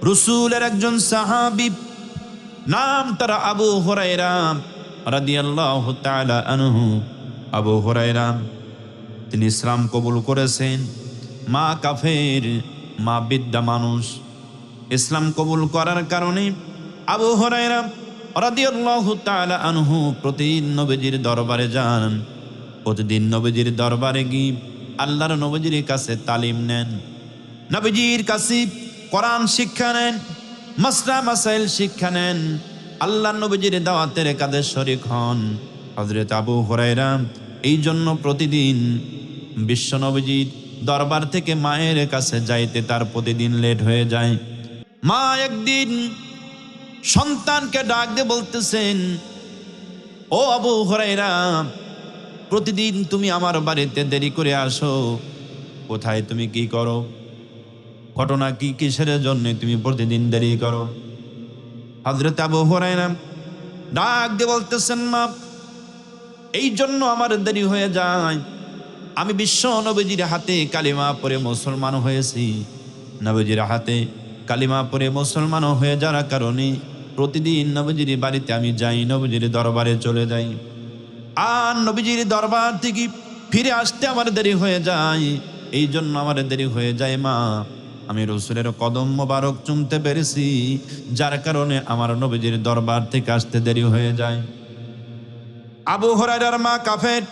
রাসূলের একজন সাহাবী, নাম তার আবু হুরায়রা রাদিয়াল্লাহু তাআলা আনহু। আবু হুরায়রা তিনি ইসলাম কবুল করেছেন। মা কাফের, মা বিদ্যা মানুষ। ইসলাম কবুল করার কারণে আবু হুরায়রা রাদিয়াল্লাহু তাআলা আনহু প্রতিদিন নবীজির দরবারে যান। প্রতিদিন নবীজির দরবারে গিয়ে আল্লাহর নবীজির কাছে তালিম নেন, নবীজির কাছে কোরআন শিক্ষা নেন, মাসলা মাসাইল শিক্ষা নেন, আল্লাহর নবীজির দাওয়াতের কাজে শরীক হন। হযরত আবু হুরায়রা এই জন্য প্রতিদিন বিশ্ব নবীজির দরবার থেকে মায়ের কাছে যাইতে তার প্রতিদিন লেট হয়ে যায়। মা একদিন সন্তানকে ডাক দিয়ে বলতেছেন, ও আবু হুরায়রা, প্রতিদিন তুমি আমার বাড়িতে দেরি করে আসো, কোথায় তুমি কি করো? ঘটনা কি, কিসের জন্য তুমি প্রতিদিন দেরি করো? হযরত আবু হুরায়রা ডাক দিয়ে বলতেছেন, মা এই জন্য আমার দেরি হয়ে যায়, আমি বিশ্ব নবীজির হাতে কালিমা পড়ে মুসলমান হয়েছি। নবীজির হাতে কালিমা পড়ে মুসলমান হয়ে যাওয়ার কারণে প্রতিদিন নবীজির বাড়িতে আমি যাই, নবীজির দরবারে চলে যাই। আর নবীজির দরবার থেকে ফিরে আসতে আমার দেরি হয়ে যায়, এই জন্য আমার দেরি হয়ে যায়। মা আমি রাসূলের কদম মোবারক চুমতে পেরেছি, যার কারণে আমার নবীজির দরবার থেকে আসতে দেরি হয়ে যায়। আবু হুরায়রার মা কাফের,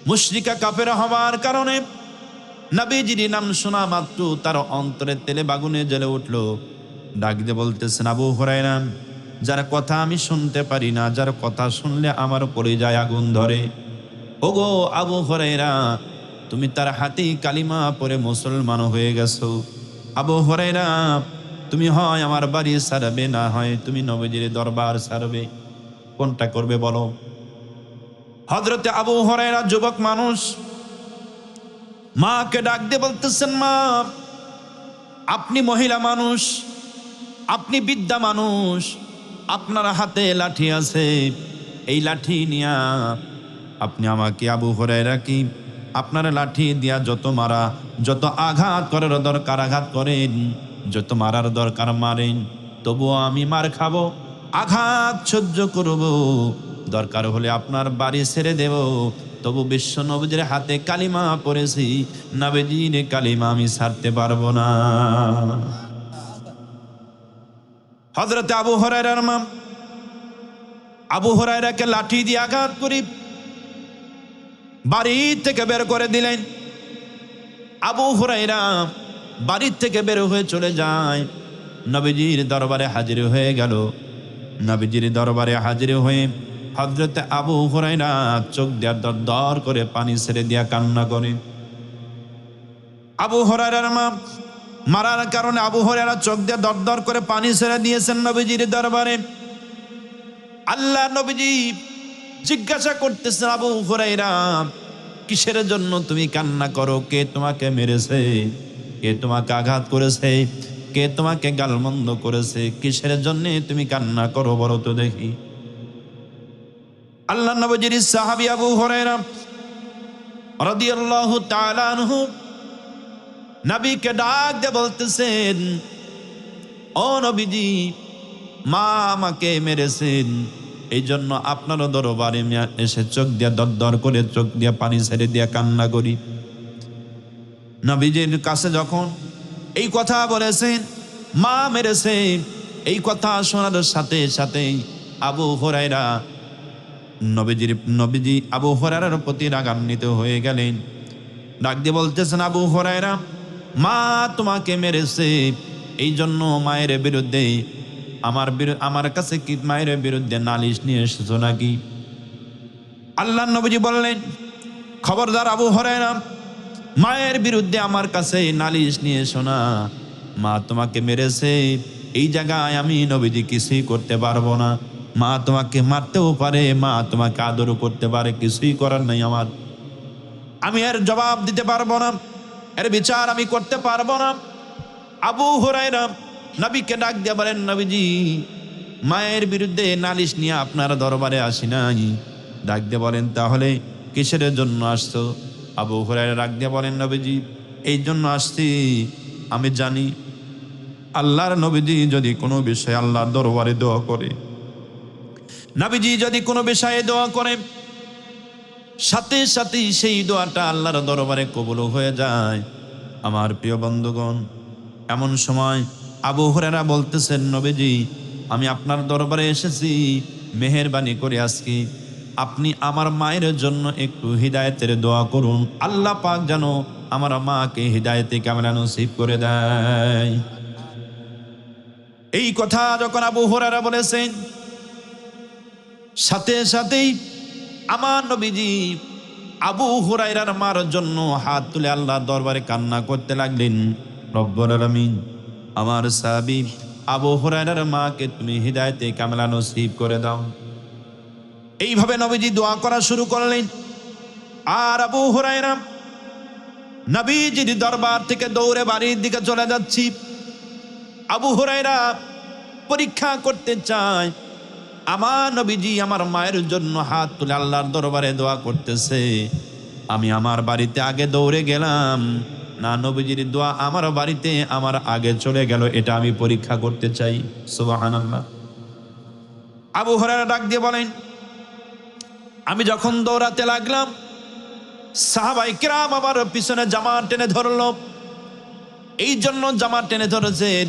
মুশরিকা কাফের হওয়ার কারণে নবীজির নাম শোনা মাত্র তার অন্তরে তেলে বাগুনে জ্বলে উঠল। ডাক দিয়ে বলতেছেন, আবু হুরায়রা, যার কথা আমি শুনতে পারি না, যার কথা শুনলে আমার কলিজায় আগুন ধরে, ওগো আবু হুরায়রা, তুমি তার হাতে কালিমা পড়ে মুসলমান হয়ে গেছো। আবু হুরায়রা, তুমি হয় আমার বাড়ি ছাড়বে, না হয় তুমি নবীজির দরবার ছাড়বে, কোনটা করবে বলো? হযরতে আবু হুরায়রা যুবক মানুষ, মাকে ডাক দিয়ে বলতেছেন, মা আপনি মহিলা মানুষ, আপনি বিদ্যা মানুষ, আপনার হাতে লাঠি আছে, এই লাঠি নিয়া আপনি আমাকে, আবু হুরায়রা কি আপনার লাঠি দিয়া যত মারা, যত আঘাত করার দরকার আঘাত করেন, যত মারার দরকার মারেন, তবুও আমি মার খাবো, আঘাত সহ্য করব, দরকার হলে আপনার বাড়ি ছেড়ে দেব, তবু বিশ্ব নবীজির হাতে কালিমা পড়েছি, নবীজির কালিমা আমি ছাড়তে পারবো না। হযরতে আবু হুরায়রার মা আবু হুরায়রাকে লাঠি দিয়ে আঘাত করে বাড়ি থেকে বের করে দিলেন। আবু হুরায়রা বাড়ি থেকে বের হয়ে চলে যায়, নবীজির দরবারে হাজির হয়ে গেল। নবীজির দরবারে হাজির হয়ে হযরতে আবু হুরায়রা চোখ দিয়ে দর দর করে পানি ছেড়ে দিয়া কান্না করে। আবু হুরায়রার মা মারার কারণে আবু হুরায়রা চোখ দিয়ে দর দর করে পানি ছেড়ে দিয়েছেন নবীজির দরবারে। আল্লাহ নবীজি জিজ্ঞাসা করতেছেন, আবু হুরায়রা, কিসের জন্য তুমি কান্না করো? কে তোমাকে মেরেছে? কে তোমাকে আঘাত করেছে? কে তোমাকে গালমন্দ করেছে? কিসের জন্য তুমি কান্না করো বলো তো দেখি? আল্লাহ নবীজির সাহাবী আবু হুরায়রা রাদিয়াল্লাহু তাআলা আনহু নবীকে ডাক দিয়ে বলতেছেন, ও নবীজি, মা আমাকে মেরেছেন, এই জন্য আপনার দরবারে এসে চোখ দিয়া দরদর করে চোখ দিয়া পানি ছেড়ে দিয়া কান্না করি। নবীজির কাছে যখন এই কথা বলেছেন, মা মেরেছে, এই কথা শোনার সাথে সাথে আবু হুরায়রা নবীজি আবু হুরায়রার প্রতি রাগান্বিত হয়ে গেলেন। ডাক দিয়ে বলতেছেন, আবু হুরায়রা, মা তোমাকে মেরেছে, এই জন্য মায়ের বিরুদ্ধে আমার কাছে কি মায়ের বিরুদ্ধে নালিশ নিয়ে এসেছো নাকি? আল্লাহ নবীজি বললেন, খবরদার আবু হুরায়রা, মায়ের বিরুদ্ধে আমার কাছে নালিশ নিয়ে এসো না। মা তোমাকে মেরেছে, এই জায়গায় আমি নবীজি কিছুই করতে পারবো না। মা তোমাকে মারতেও পারে, মা তোমাকে আদরও করতে পারে, কিছুই করার নাই আমার। আমি এর জবাব দিতে পারবো না, এর বিচার আমি করতে পারবো না। আবু হুরায়রা নবীকে ডাক দিয়ে বলেন, নবীজি, মায়ের বিরুদ্ধে নালিশ নিয়ে আপনার দরবারে আসি নাই। ডাক দিয়ে বলেন, তাহলে কিসের জন্য আসছো? আবু হুরায়রা ডাক দিয়ে বলেন, নবীজি, এই জন্য আসছি, আমি জানি আল্লাহর নবীজি যদি কোনো বিষয়ে আল্লাহর দরবারে দোয়া করে, নবীজি যদি কোনো বিষয়ে দোয়া করে, সাথে সাথে সেই দোয়াটা আল্লাহর দরবারে কবুল হয়ে যায়। আমার প্রিয় বন্ধুগণ, এমন সময় আবু হুরায়রা বলতেছেন, নবীজি আমি আপনার দরবারে এসেছি, মেহেরবানি করে আজকে আপনি আমার মায়ের জন্য একটু হিদায়েতের দোয়া করুন, আল্লাহ পাক যেন আমার মাকে হিদায়েতে কামেলা নসিব করে দেয়। এই কথা যখন আবু হুরায়রা বলেছেন, সাথে সাথেই আমার নবীজি আবু হুরায়রার মার জন্য হাত তুলে আল্লাহর দরবারে কান্না করতে লাগলেন, রব্বুল আলামিন আমার সাহাবী আবু হুরায়রার মাকে তুমি হিদায়েতে কামেলা নসিব করে দাও। এইভাবে নবীজি দোয়া করা শুরু করলেন। আর আবু হুরায়রা নবীজির দরবার থেকে দৌড়ে বাড়ির দিকে চলে যাচ্ছি। আবু হুরায়রা পরীক্ষা করতে চায়, আমার নবীজি আমার মায়ের জন্য হাত তুলে আল্লাহর দরবারে দোয়া করতেছে, আমি আমার বাড়িতে আগে দৌড়ে গেলাম না নবীজির দোয়া আমার বাড়িতে আমার আগে চলে গেল, এটা আমি পরীক্ষা করতে চাই। সুবহানাল্লাহ। আবু হুরায়রা ডাক দিয়ে বলেন, আমি যখন দৌড়াতে লাগলাম, সাহাবায়ে কেরাম আমার পিছনে জামা টেনে ধরল। এই জন্য জামা টেনে ধরেছেন,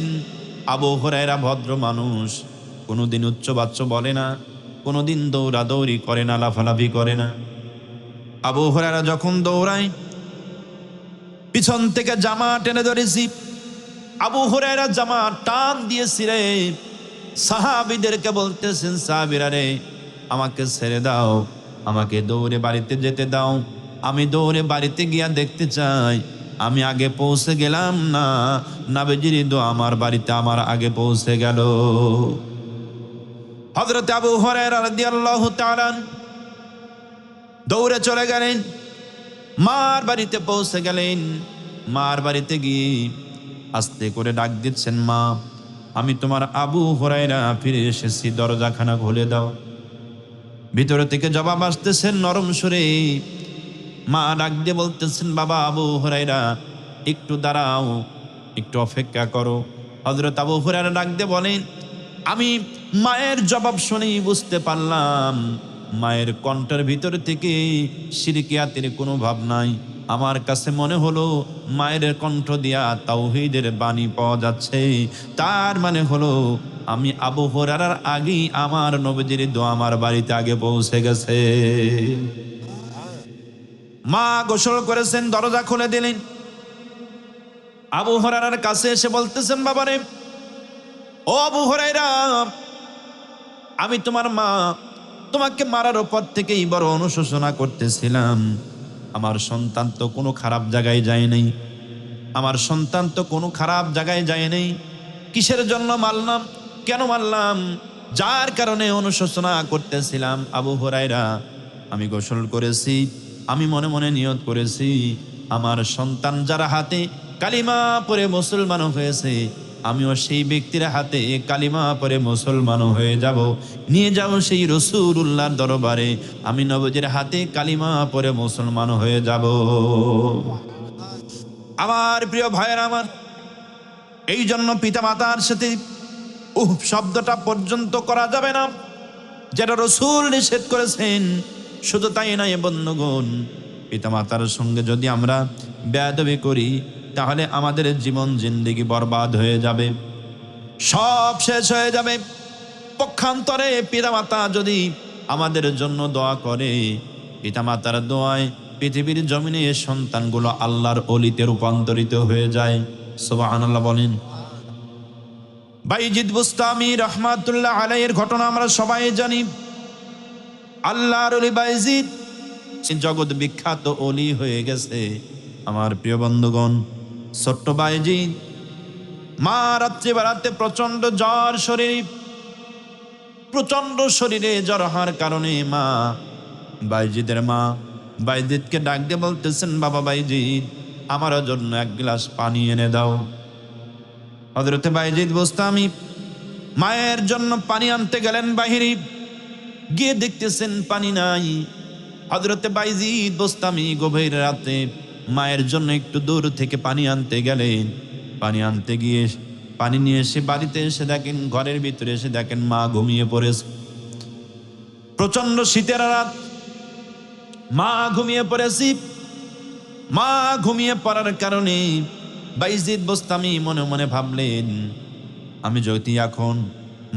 আবু হুরায়রা ভদ্র মানুষ, কোনোদিন উচ্চ বাচ্চ বলে না, কোনোদিন দৌড়াদৌড়ি করে না, লাফালাফি করে না। আবু হুরায়রা যখন দৌড়ায়, পিছন থেকে জামা টেনে ধরেছি। আবু হুরায়রা জামা টান দিয়েছি রে, সাহাবীদেরকে বলতেছেন, সাহাবীরা রে আমাকে ছেড়ে দাও, আমাকে দৌড়ে বাড়িতে যেতে দাও, আমি দৌড়ে বাড়িতে গিয়া দেখতে চাই আমি আগে পৌঁছে গেলাম না নবীজির দোয়া আমার বাড়িতে আমার আগে পৌঁছে গেল। হযরত আবু হুরায়রা রাদিয়াল্লাহু তাআলা দৌড়ে চলে গেলেন, মার বাড়িতে পৌঁছে গেলেন। মার বাড়িতে গিয়ে আস্তে করে ডাক দিচ্ছেন, মা আমি তোমার আবু হুরায়রা ফিরে এসেছি, দরজাখানা খুলে দাও। ভিতরে থেকে জবাব আসতেছেন নরম সুরে। মা ডাক দিয়ে বলতেছেন, বাবা আবু হুরায়রা একটু দাঁড়াও, একটু অপেক্ষা করো। হযরত আবু হুরায়রা ডাক দিয়ে বলেন, আমি মায়ের জবাব শুনেই বুঝতে পারলাম মায়ের কণ্ঠের ভিতর থেকে শিরকিয়াতের কোনো ভাব নাই। আমার কাছে মনে হলো মায়ের কণ্ঠ দিয়া তাওহীদের বাণী পাওয়া যাচ্ছে। তার মানে হলো আমি আবু হুরায়রার আগেই আমার নবীজির দোয়া আমার বাড়িতে আগে পৌঁছে গেছে। মা গোসল করেছেন, দরজা খুলে দিলেন। আবু হুরায়রার কাছে এসে বলতেছেন, বাবারে ও আবু হুরায়রা, আমি তোমার মা, তোমাকে মারার পর থেকেই বড় অনুশোচনা করতেছিলাম। আমার সন্তান তো কোনো খারাপ জায়গায় যায় নাই, আমার সন্তান তো কোনো খারাপ জায়গায় যায় নাই। কিসের জন্য মারলাম, কেন মারলাম, যার কারণে অনুশোচনা করতেছিলাম। আবু হুরায়রা আমি গোসল করেছি, আমি মনে মনে নিয়ত করেছি আমার সন্তান যারা হাতে কালিমা পড়ে মুসলমান হয়েছে, আমিও সেই ব্যক্তির হাতে কালিমা পড়ে মুসলমান হয়ে যাব। নিয়ে যাও সেই রাসূলুল্লাহর দরবারে, আমি নবীজির হাতে কালিমা পড়ে মুসলমান হয়ে যাব। আমার প্রিয় ভাইয়েরা আমার, এই জন্য পিতামাতার সাথে শব্দটা পর্যন্ত করা যাবে না, যেটা রাসূল নিষেধ করেছেন। শুধু তাই নয় বন্ধুগণ, পিতামাতার সঙ্গে যদি আমরা বেয়াদবি করি তাহলে আমাদের জীবন জিন্দেগি বরবাদ হয়ে যাবে, সব শেষ হয়ে যাবে। পক্ষান্তরে পিতামাতা যদি আমাদের জন্য দোয়া করে, পিতামাতার দোয়ায় পৃথিবীর জমিনে সন্তানগুলো আল্লাহর ওলিতে রূপান্তরিত হয়ে যায়। সুবহানাল্লাহ বলেন। বাইজিদ বুস্তামি রাহমাতুল্লাহ আলাইহির ঘটনা আমরা সবাই জানি। আল্লাহর ওলি বাইজিদ জগৎ বিখ্যাত ওলি হয়ে গেছে। আমার প্রিয় বন্ধুগণ, ছোট্ট বাইজিদ মা রাত্রে বেড়াতে প্রচন্ড জ্বর, প্রচন্ড শরীরে জ্বর হওয়ার কারণে মা বাইজিদের মা বাইজিদকে ডাক দিয়ে বলতেছেন, বাবা বাইজিদ আমার জন্য এক গ্লাস পানি এনে দাও। হযরতে বাইজিদ বুস্তামি মায়ের জন্য পানি আনতে গেলেন বাহিরে, গিয়ে দেখতেছেন পানি নাই। হযরতে বাইজিদ বুস্তামি গভীর রাতে মায়ের জন্য একটু দূর থেকে পানি আনতে গেলেন। পানি আনতে গিয়ে পানি নিয়ে এসে বাড়িতে এসে দেখেন, ঘরের ভিতরে এসে দেখেন মা ঘুমিয়ে পড়েছে। প্রচন্ড শীতের রাত, মা ঘুমিয়ে পড়েছি। মা ঘুমিয়ে পড়ার কারণে বাইজিদ বোস্তামি মনে মনে ভাবলেন, আমি যদি এখন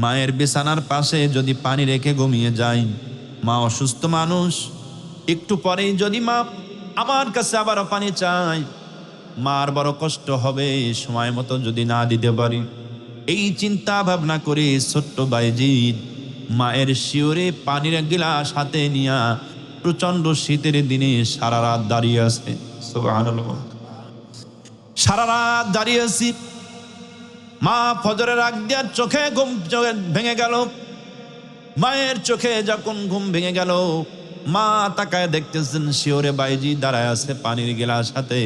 মায়ের বিছানার পাশে যদি পানি রেখে ঘুমিয়ে যাই, মা অসুস্থ মানুষ, একটু পরেই যদি মা আমার কাছে আবারও পানি চায়, মার বড় কষ্ট হবে, সময় মতো যদি না দিতে পারি। এই চিন্তা ভাবনা করে ছোট্ট বাইজিদ মায়ের শিওরে পানির গিলাস হাতে নিয়া প্রচন্ড শীতের দিনে সারা রাত দাঁড়িয়ে আছে। সুবহানাল্লাহ। সারা রাত দাঁড়িয়ে আছি। মা ফজরের আগ দিয়া চোখে ঘুম ভেঙে গেল। মায়ের চোখে যখন ঘুম ভেঙে গেল, মা তাকায় দেখতেছেন শিওরে বাইজিদ দাঁড়ায় আছে পানির গিলাস হাতে।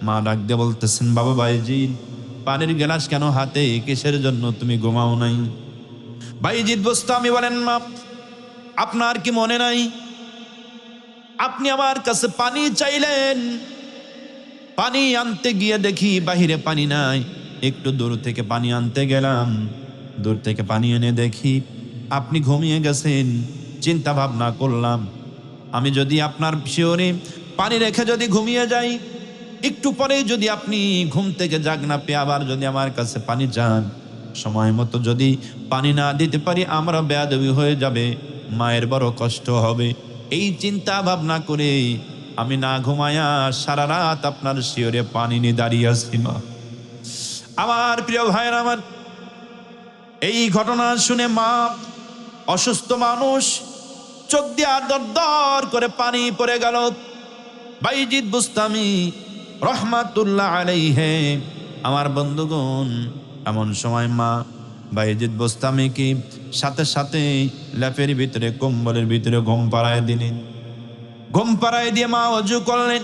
মা ডাক দিয়ে বলতেছেন, বাবা বাইজিদ, পানির গিলাস কেন হাতে? কিসের জন্য তুমি ঘুমাও নাই? বাইজিদ বোস্তামি বলেন, মা আপনার কি মনে নাই আপনি আমার কাছে পানি চাইলেন? পানি আনতে গিয়ে দেখি বাহিরে পানি নাই। একটু দূর থেকে পানি আনতে গেলাম, দূর থেকে পানি এনে দেখি আপনি ঘুমিয়ে গেছেন। চিন্তা ভাবনা করলাম, আমি যদি আপনার শিওরে পানি রেখে যদি ঘুমিয়ে যাই, একটু পরেই যদি আপনি ঘুম থেকে জাগ না পেয়ে আবার যদি আমার কাছে পানি চান, সময় মতো যদি পানি না দিতে পারি আমরা বেয়াদবি হয়ে যাবে, মায়ের বড় কষ্ট হবে। এই চিন্তা ভাবনা করে আমি না ঘুমায়া সারা রাত আপনার শিওরে পানি নিয়ে দাঁড়িয়ে আছি। মা আমার প্রিয় ভাইয়ের আমার, এই ঘটনা শুনে মা অসুস্থ মানুষ, চোখ দিয়া দর দর করে পানি পড়ে গেল। বাইজিদ বুস্তামি রহমাতুল্লাহ আলাইহি, আমার বন্ধুগণ, এমন সময় মা বাইজিদ বুস্তামিকে সাথে সাথে ল্যাপের ভিতরে কম্বলের ভিতরে ঘুম পাড়ায় দিলেন। ঘুম পাড়ায় দিয়ে মা অজু করলেন।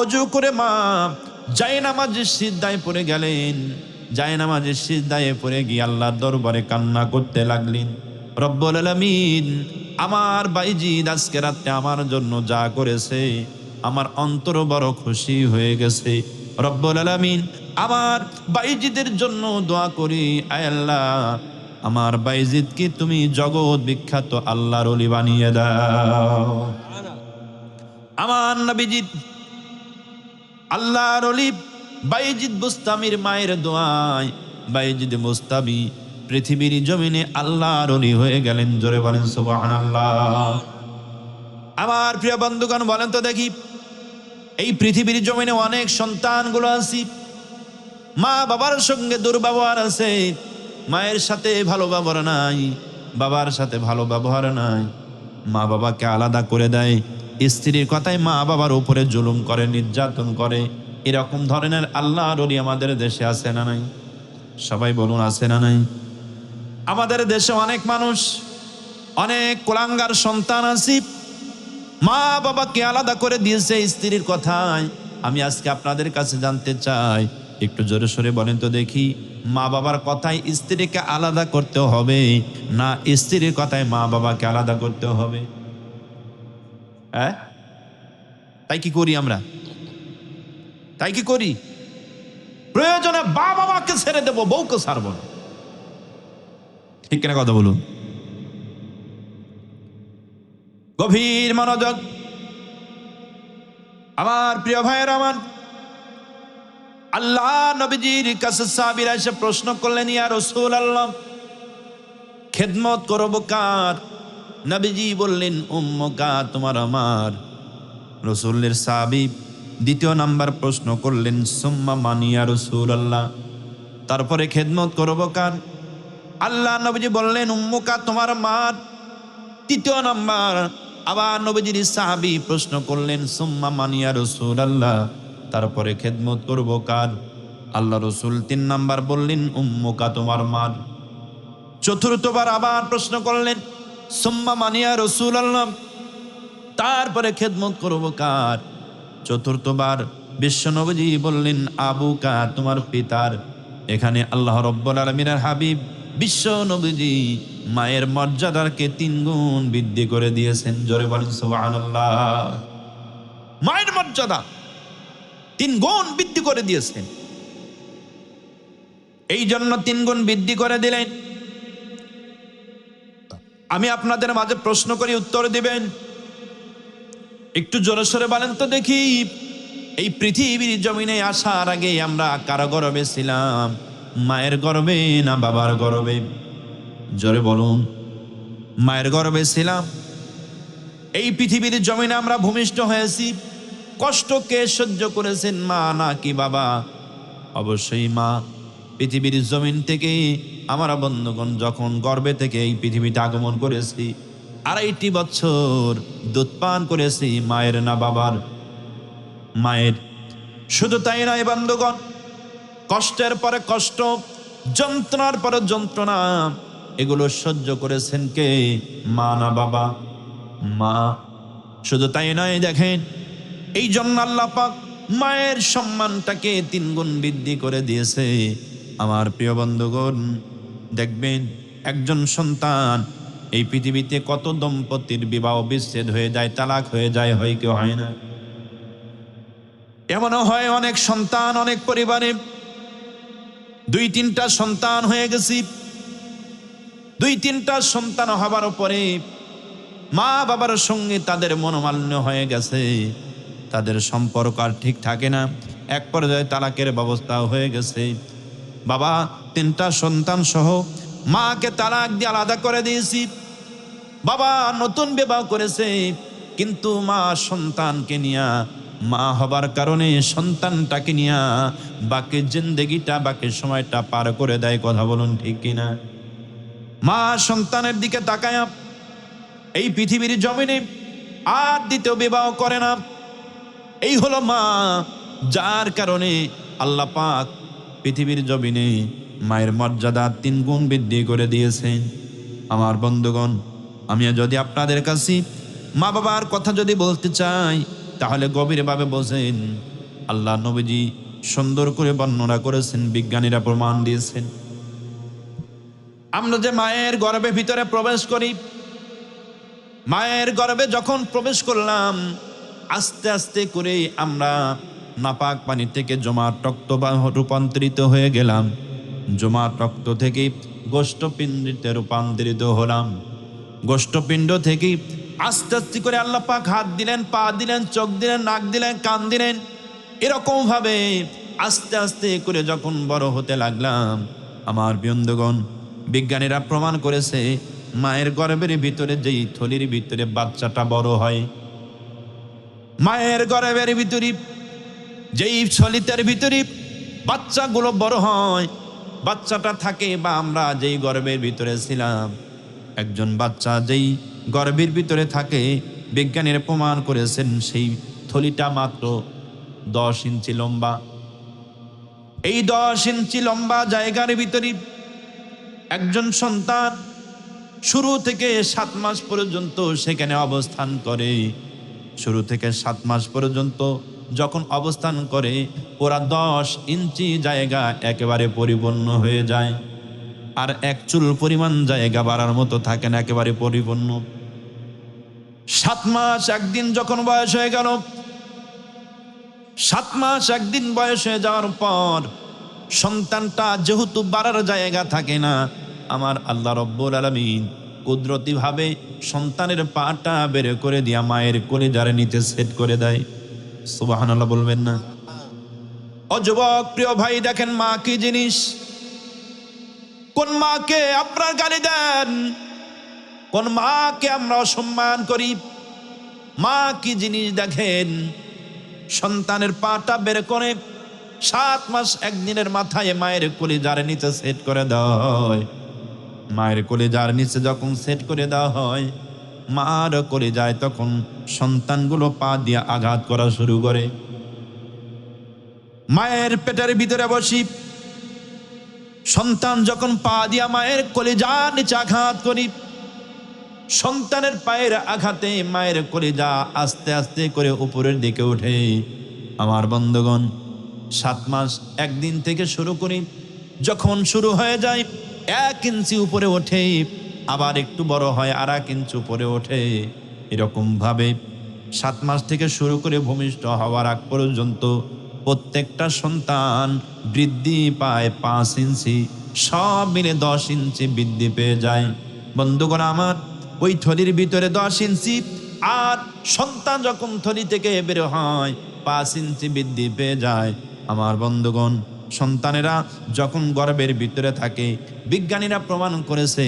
অজু করে মা জায়নামাজের সিজদায় পড়ে গেলেন। জায়নামাজের সিজদায় পড়ে গিয়ে আল্লাহর দরবারে কান্না করতে লাগলেন, রব্বুল আলামিন, আমার বাইজিদ আজকে রাতে আমার জন্য যা করেছে আমার অন্তর বড় খুশি হয়ে গেছে। রব্বুল আলামিন, আমার বাইজিদের জন্য দোয়া করি, আয় আল্লাহ, আমার বাইজিদকে তুমি জগৎ বিখ্যাত আল্লাহর ওলি বানিয়ে দাও। আমার নবীজি আল্লাহর ওলি বাইজিদ বুস্তামির মায়ের দোয়ায় বাইজিদ বুস্তামি পৃথিবীর জমিনে আল্লাহর ওলি হয়ে গেলেন। জোরে বলেন সুবহানাল্লাহ। আমার প্রিয় বন্ধুগণ, বলেন তো দেখি, এই পৃথিবীর জমিনে অনেক সন্তানগুলো আছে, মা বাবার সঙ্গে দুর্ব্যবহার আছে, মায়ের সাথে ভালো ব্যবহার নাই, বাবার সাথে ভালো ব্যবহার নাই, মা বাবাকে আলাদা করে দেয়, স্ত্রীর কথায় মা বাবার উপরে জুলুম করে, নির্যাতন করে। এরকম ধরনের আল্লাহর ওলি আমাদের দেশে আছে না নাই? সবাই বলুন, আছে না নাই? আমাদের দেশে অনেক মানুষ, অনেক কুলাঙ্গার সন্তান আছে, মা বাবাকে আলাদা করে দিয়েছে স্ত্রীর কথায়। আমি আজকে আপনাদের কাছে জানতে চাই, একটু জোরে সোরে বলেন তো দেখি, মা বাবার কথায় স্ত্রীকে আলাদা করতে হবে না স্ত্রীর কথায় মা বাবাকে আলাদা করতে হবে? হ্যাঁ, তাই কি করি আমরা? তাই কি করি? প্রয়োজনে বাবাকে ছেড়ে দেবো, বউকে ছাড়বো না। ঠিক কিনা কথা বলুন? গভীর মনোযোগ। আমার প্রিয় ভাইয়ের আমার, আল্লাহ নবীজির কাছে সাহাবীরা এসে প্রশ্ন করলেন, ইয়া রাসূলুল্লাহ, খেদমত করব কার? নবীজি বললেন, উম্মুকা, তোমার আমার। রাসূলের সাহাবী দ্বিতীয় নাম্বার প্রশ্ন করলেন, সুম্মা মান ইয়া রাসূলুল্লাহ, তারপরে খেদমত করব কার? আল্লাহ নবীজি বললেন, উম্মুকা, তোমার মা। তৃতীয় নাম্বার আবার নবীজির সাহাবী প্রশ্ন করলেন, সুম্মা মান ইয়া রাসূলুল্লাহ, তারপরে খেদমত করব কার? আল্লাহ রসুল 3 নাম্বার বললেন, উম্মুকা, তোমার মা। চতুর্থবার আবার প্রশ্ন করলেন, সুম্মা মান ইয়া রাসূলুল্লাহ, তারপরে খেদমত করব কার? চতুর্থবার বিশ্ব নবীজি বললেন, আবুকা, তোমার পিতার। এখানে আল্লাহ রাব্বুল আলামিনের হাবিব বিশ্ব নবীজি মায়ের মর্যাদাকে 3 গুণ বৃদ্ধি করে দিয়েছেন। জোরে বলেন সুবহানাল্লাহ। মায়ের মর্যাদা 3 গুণ বৃদ্ধি করে দিয়েছেন। এই জন্য 3 গুণ বৃদ্ধি করে দিলেন। আমি আপনাদের মাঝে প্রশ্ন করি, উত্তর দিবেন। একটু জোরে সোরে বলেন তো দেখি, এই পৃথিবীর জমিনে আসার আগে আমরা কার গর্ভে ছিলাম? মায়ের গর্ভে না বাবার গর্ভে? জোরে বলুন। মায়ের গর্ভে ছিলাম। এই পৃথিবীর জমিনে আমরা ভূমিষ্ঠ হয়েছি, কষ্ট কে সহ্য করেছেন, মা নাকি বাবা? অবশ্যই মা। পৃথিবীর জমিন থেকে আমার বন্ধুগণ যখন গর্ভে থেকে এই পৃথিবীতে আগমন করেছি, 2.5 বছর দুধ পান করেছি, মায়ের না বাবার? মায়ের। শুধু তাই নয় বন্ধুগণ, কষ্টের পরে কষ্ট, যন্ত্রণার পরে যন্ত্রণা, এগুলো সহ্য করেছেন কে? মা না বাবা? মা। শুধু তাই নয়, দেখেন, এই জন্য আল্লাহ পাক মায়ের সম্মানটাকে 3 গুণ বৃদ্ধি করে দিয়েছে। আমার প্রিয় বন্ধুগণ, দেখবেন একজন সন্তান, এই পৃথিবীতে কত দম্পতির বিবাহ বিচ্ছেদ হয়ে যায়, তালাক হয়ে যায়, হয় কি হয় না? এমনও হয় অনেক সন্তান, অনেক পরিবারে 2-3টা সন্তান হয়ে গেছি। 2-3টা সন্তান হবার পরে মা বাবার সঙ্গে তাদের মনোমালিন্য হয়ে গেছে, তাদের সম্পর্ক আর ঠিক থাকে না, এক পর্যায়ে তালাকের ব্যবস্থা হয়ে গেছে। বাবা 3টা সন্তান সহ মাকে তালাক দিয়ে আলাদা করে দিয়েছি। বাবা নতুন বিবাহ করেছে, কিন্তু মা সন্তানকে নিয়ে, মা হবার কারণে সন্তানটাকে নিয়ে বাকি জিন্দেগিটা, বাকি সময়টা পার করে দেয়। কথা বলুন ঠিক কিনা? মা সন্তানের দিকে তাকায় এই পৃথিবীর জমিনে আর দ্বিতীয় বিবাহ করে না। এই হলো মা, যার কারণে আল্লাহ পাক পৃথিবীর জমিনে মায়ের মর্যাদা 3 গুণ বৃদ্ধি করে দিয়েছেন। আমার বন্ধুগণ, আমি যদি আপনাদের কাছে মা বাবার কথা যদি বলতে চাই, তাহলে গভীরভাবে বোঝেন। আল্লাহ নবীজি সুন্দর করে বর্ণনা করেছেন, বিজ্ঞানীরা প্রমাণ দিয়েছেন। আমরা যে মায়ের গর্ভের ভিতরে প্রবেশ করি, মায়ের গর্ভে যখন প্রবেশ করলাম, আস্তে আস্তে করে আমরা নাপাক পানি থেকে জমাট রক্ত রূপান্তরিত হয়ে গেলাম। জমাট রক্ত থেকে গোষ্ঠপিণ্ডে রূপান্তরিত হলাম। গোষ্ঠপিণ্ড থেকে আস্তে আস্তে করে আল্লাহ পাক হাত দিলেন, পা দিলেন, চোখ দিলেন, নাক দিলেন, কান দিলেন। এরকম ভাবে আস্তে আস্তে করে যখন বড় হতে লাগলাম, আমার বন্ধুগণ, বিজ্ঞানীরা প্রমাণ করেছে, মায়ের গর্ভের ভিতরে যেই থলির ভিতরে বাচ্চাটা বড় হয়, মায়ের গর্ভের ভিতরে যেই থলিটার ভিতরে বাচ্চাগুলো বড় হয়, বাচ্চাটা থাকে, বা আমরা যেই গর্ভের ভিতরে ছিলাম, একজন বাচ্চা যেই গর্ভের ভিতরে থাকে, বিজ্ঞানীরা প্রমাণ করেছেন সেই থলিটা মাত্র 10 ইঞ্চি লম্বা। এই 10 ইঞ্চি লম্বা জায়গার ভিতরে একজন সন্তান শুরু থেকে 7 মাস পর্যন্ত সেখানে অবস্থান করে। শুরু থেকে 7 মাস পর্যন্ত যখন অবস্থান করে, পুরা 10 ইঞ্চি জায়গা একেবারে পরিপূর্ণ হয়ে যায়, আর 1 চুল পরিমাণ জায়গা বাড়ার মতো থাকে না, একেবারে পরিপূর্ণ। 7 মাস 1 দিন যখন বয়স হয়ে গেল, 7 মাস 1 দিন বয়স হয়ে যাওয়ার পর সন্তানটা যেহেতু বাড়ার জায়গা থাকে না, আমার আল্লাহ রব্বুল আলামিন কুদরতি ভাবে সন্তানের পাটা বের করে দিয়া মায়ের কলিজার নিচে সেট করে দেয়। সুবহানাল্লাহ বলবেন না? ও যুবক প্রিয় ভাই, দেখেন মা কি জিনিস। কোন মাকে আপনার গালি দেন? কোন মাকে আমরা অসম্মান করি? মা কি জিনিস দেখেন। সন্তানের পাটা বের করে 7 মাস 1 দিনের মাথায় মায়ের কলিজার নিচে সেট করে দেওয়া হয়। মায়ের কলিজার নিচে যখন সেট করে দেওয়া হয়, মার কলিজায় তখন সন্তানগুলো পা দিয়ে আঘাত করা শুরু করে। মায়ের পেটের ভিতরে বসি সন্তান যখন পা দিয়া মায়ের কলিজার নিচে আঘাত করি, সন্তানের পায়ের আঘাতে মায়ের কলিজা আস্তে আস্তে করে উপরের দিকে ওঠে। আমার বন্ধুগণ, 7 মাস 1 দিন থেকে শুরু করি, যখন শুরু হয়ে যায় 1 ইঞ্চি উপরে ওঠে, আবার একটু বড় হয় আর 1 ইঞ্চি উপরে ওঠে। এরকম ভাবে 7 মাস থেকে শুরু করে ভূমিষ্ঠ হওয়ার আগ পর্যন্ত প্রত্যেকটা সন্তান বৃদ্ধি পায় 5 ইঞ্চি, সব মিলে 10 ইঞ্চি বৃদ্ধি পেয়ে যায়। বন্ধুগণ আমার, ওই থলির ভিতরে 10 ইঞ্চি, আর সন্তান যখন থলি থেকে বের হয় 5 ইঞ্চি বৃদ্ধি পেয়ে যায়। আমার বন্ধুগণ, সন্তানেরা যখন গর্ভের ভিতরে থাকে, বিজ্ঞানীরা প্রমাণ করেছে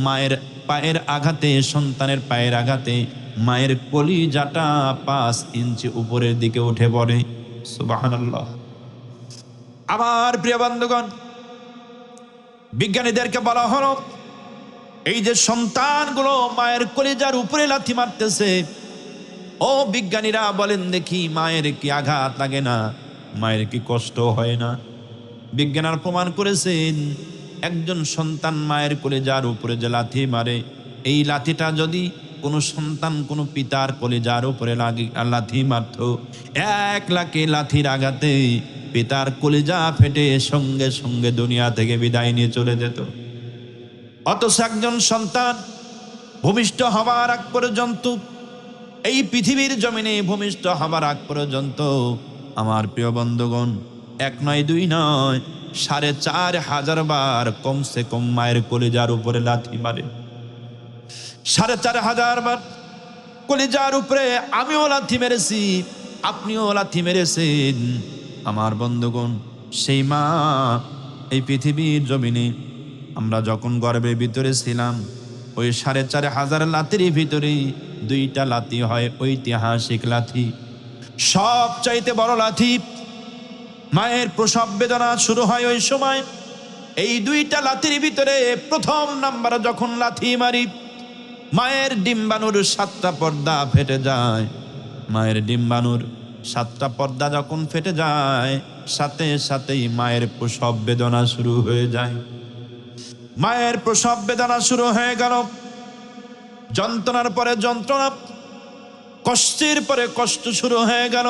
মায়ের পায়ের আঘাতে, সন্তানের পায়ের আঘাতে মায়ের কলিজাটা 5 ইঞ্চি উপরের দিকে উঠে পড়ে। সুবহানাল্লাহ। আমার প্রিয় বন্ধুগণ, বিজ্ঞানীদেরকে বলা হলো, এই যে সন্তানগুলো মায়ের কলিজার উপরে লাথি মারতেছে, ও বিজ্ঞানীরা বলেন দেখি, মায়ের কি আঘাত লাগে না? মায়ের কি কষ্ট হয় না? বিজ্ঞানীরা প্রমাণ করেছেন, একজন সন্তান মায়ের কলিজার উপরে যে লাথি মারে, এই লাথিটা যদি কোনো সন্তান কোনো পিতার কলিজার উপরে লাথি মারত, 1 লাখে লাথির আঘাতে পিতার কলিজা ফেটে সঙ্গে সঙ্গে দুনিয়া থেকে বিদায় নিয়ে চলে যেত। অথচ একজন সন্তান ভূমিষ্ঠ হবার আগ পর্যন্ত, এই পৃথিবীর জমিনে ভূমিষ্ঠ হবার আগ পর্যন্ত, আমার প্রিয় বন্ধুগণ, 1 নয় 2 নয়, 4,500 বার কমসে কম মায়ের কলিজার উপরে লাথি মারে। 4,500 বার কলিজার উপরে আমিও লাথি মেরেছি, আপনিও লাথি মেরেছেন। আমার বন্ধুগণ, সেই মা এই পৃথিবীর জমিনে আমরা যখন গর্ভের ভিতরে ছিলাম, ওই 4,500 লাথির ভিতরে 2টা লাথি হয় ঐতিহাসিক লাথি। সবচাইতে বড় লাথি, মায়ের প্রসব বেদনা শুরু হয় ওই সময়। এই 2টা লাথির ভিতরে প্রথম নাম্বারে যখন লাথি মারি, মায়ের ডিম্বাণুর 7টা পর্দা ফেটে যায়। মায়ের ডিম্বাণুর 7টা পর্দা যখন ফেটে যায়, সাথে সাথেই মায়ের প্রসব বেদনা শুরু হয়ে যায়। মায়ের প্রসব বেদনা শুরু হয়ে গেল, যন্ত্রণার পরে যন্ত্রণা, কষ্টের পরে কষ্ট শুরু হয়ে গেল।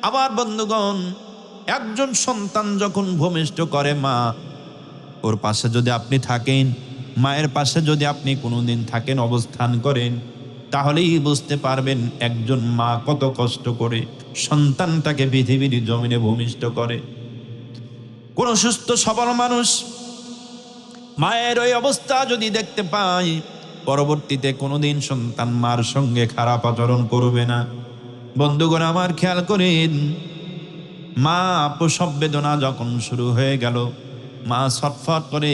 আমার বন্ধুগণ, একজন সন্তান যখন ভূমিষ্ঠ করে মা, ওর পাশে যদি আপনি থাকেন, মায়ের পাশে যদি আপনি কোনোদিন থাকেন, অবস্থান করেন, তাহলেই বুঝতে পারবেন একজন মা কত কষ্ট করে সন্তানটাকে পৃথিবীর জমিনে ভূমিষ্ঠ করে। কোন সুস্থ সবল মানুষ মায়ের ওই অবস্থা যদি দেখতে পায়, পরবর্তীতে কোনোদিন সন্তান মার সঙ্গে খারাপ আচরণ করবে না। বন্ধুগণ আমার, খেয়াল করেন, মা প্রসব বেদনা যখন শুরু হয়ে গেল, মা ছটফট করে,